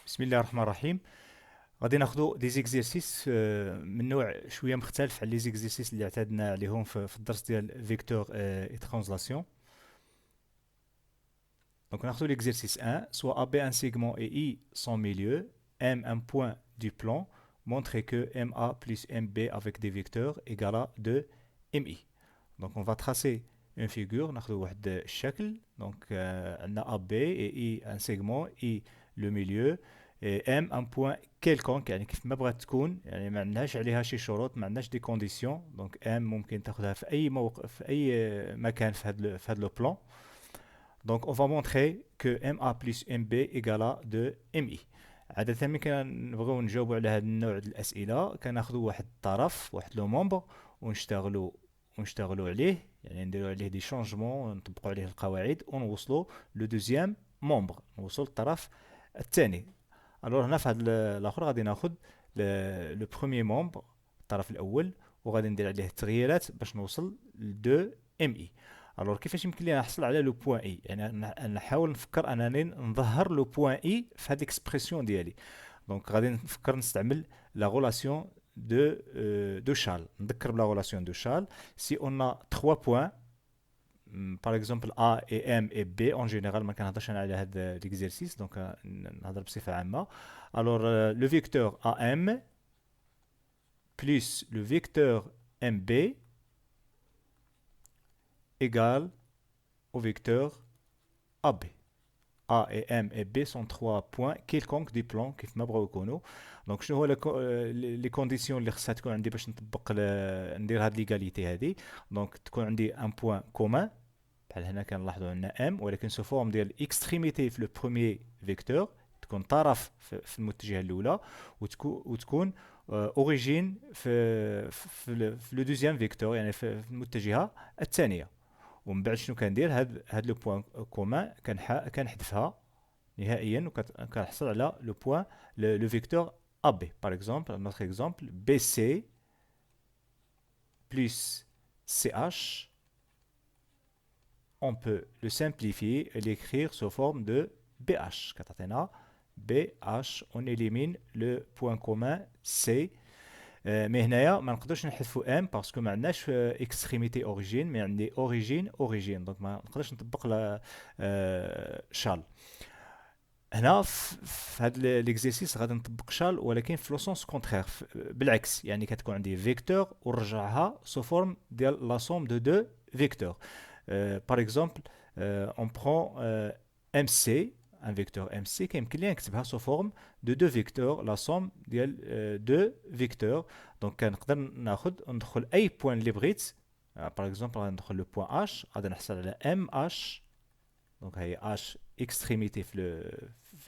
بسم الله الرحمن الرحيم. غادي ناخذوا دي زيكزيرسيس من نوع شويه مختلف على لي زيكزيرسيس اللي اعتدنا عليهم في الدرس ديال فيكتور اي ترانزلاسيون. دونك ناخذوا l'exercice 1, soit AB un segment et I son milieu, M un point du plan, montrer que MA plus MB avec des vecteurs égale à 2 MI. Donc on va tracer une figure, ناخذوا واحد الشكل. Donc عندنا AB et I un segment, I le milieu, et M un point quelconque يعني كيف ما بغات تكون، يعني ما عندناش عليها شي شروط، ما عندناش دي كونديسيون. دونك M ممكن تاخذها في اي موقع في اي مكان في هذا لو بلان. Donc on va montrer que MA plus MB égale à 2 MI. عادة ملي كنبغيو نجاوبوا على هذا النوع ديال الأسئلة كناخذوا واحد الطرف، واحد لو مومبر، ونشتغلوا عليه، يعني نديروا عليه دي شونجمون ونطبقوا عليه القواعد ونوصلوا لو دوزيام مومبر، نوصلوا للطرف الثاني. الوغ هنا في هذا الاخر غادي ناخذ لو بروميير مومبر، الطرف الاول، وغادي ندير عليه التغييرات باش نوصل ل 2 ام اي. الوغ كيفاش يمكن لي نحصل على لو بوين اي؟ يعني نحاول نفكر انني نظهر لو بوين اي في هذه الاكسبرسيون ديالي. دونك غادي نفكر نستعمل لا غولاسيون دو شال. نذكر بلا غولاسيون دو شال. سي اون ا 3 بوين par exemple A et M et B en général ما كنهضرش انا على هذا l'exercice دونك نهضر بصفة عامة. alors le vecteur AM plus le vecteur MB égale au vecteur AB. A et M et B sont trois points quelconques du plan كيف ما بغاو يكونوا. دونك شنو هو لي كونديسيون اللي خصها تكون عندي باش نطبق ندير هاد ليغاليتي هادي؟ دونك تكون عندي ان بوين كومان، بحال هنا كنلاحظوا عندنا ام ولكن سو فورم ديال اكستريميتي في لو بروميير فيكتور، تكون طرف في المتجهه الاولى، وتكون اوريجين في لو دوزيام فيكتور، يعني في المتجهه الثانيه. ومن بعد شنو كندير؟ هاد لو بوين كومان كنحذفها نهائيا وكنحصل على لو بوين لو فيكتور ا بي. باغ اكزومبل نوتر اكزومبل بي سي بلس سي اش، on peut le simplifier et l'écrire sous forme de BH. كتعطينا BH. on élimine le point commun C. مي هنايا ما نقدرش نحذفوا ام باسكو ما عندناش اكستريميتي اوريجين، مي عندي اوريجين دونك ما نقدرش نطبق لا شال. هنا في هذا ليكزيرسيس غادي نطبق شال ولكن في لو سونس كونترير، بالعكس، يعني كتكون عندي فيكتور ونرجعها سو فورم ديال لا سوم دو دو فيكتور. par exemple on prend MC, un vecteur MC كيمكن لي نكتبها sous forme de deux vecteurs, la somme ديال deux vecteurs. donc كنقدر ندخل اي بوين اللي بغيت. par exemple غادي ندخل لو بوين H، غادي نحصل على MH. donc هي H extrémité في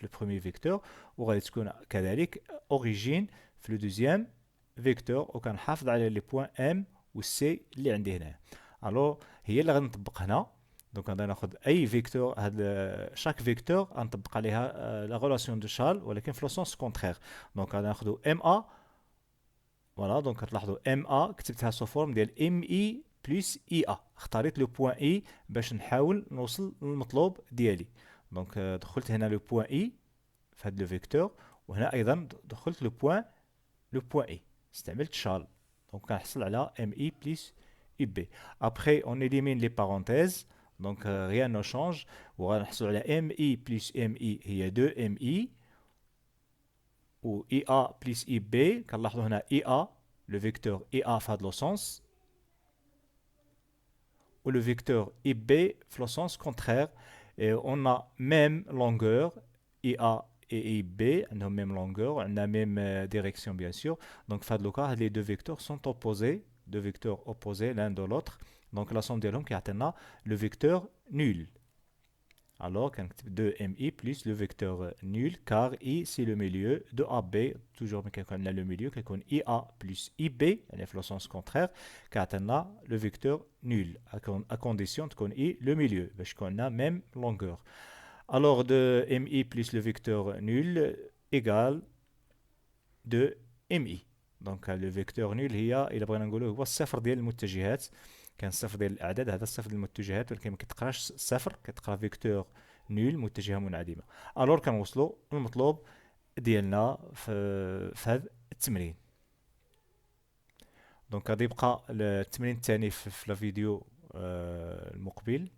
لو premier vecteur، وغادي تكون كذلك origine في لو deuxième vecteur، وكنحافظ على لي بوين M و C اللي عندي هنا. الو هي اللي غادي نطبق هنا. دونك غادي ناخذ اي فيكتور، هاد شاك فيكتور غنطبق عليها لا غولاسيون دو شال ولكن في لو سونس كونترير. دونك غادي ناخذ ام ا، فوالا. دونك كتلاحظوا ام ا كتبتها سو فورم ديال ام اي بلس اي ا، اختاريت لو بوين اي باش نحاول نوصل للمطلوب ديالي. دونك دخلت هنا لو بوين اي في هاد لو فيكتور، وهنا ايضا دخلت لو بوين اي، استعملت شال. دونك كنحصل على ام اي بلس UB. Après, on élimine les parenthèses, donc rien ne change. On va aller MI plus MI, il y a 2 MI. Ou IA plus IB, quand on a IA, le vecteur IA fait le sens. Ou le vecteur IB fait le sens contraire. Et on a même longueur, IA et IB, on a même longueur, on a même direction bien sûr. Donc, fait le cas, les deux vecteurs sont opposés. Deux vecteurs opposés l'un de l'autre. Donc la somme de l'homme qui atteint le vecteur nul. Alors qu'on 2mi plus le vecteur nul, car i c'est le milieu de AB, toujours qu'on a le milieu, qu'on ia plus ib, le sens contraire, qui atteint le vecteur nul, à condition qu'on i le milieu, parce qu'on a même longueur. Alors de mi plus le vecteur nul égale 2mi. دونك لو فيكتور نول هي الا بغينا نقولوا هو الصفر ديال المتجهات. كان الصفر ديال الاعداد، هذا الصفر ديال المتجهات، ولكن ما كتقراش صفر، كتقرا فيكتور نول متجهه منعدمه. الور كنوصلوا للمطلوب ديالنا في هذا التمرين. دونك غادي يبقى التمرين الثاني في الفيديو المقبل.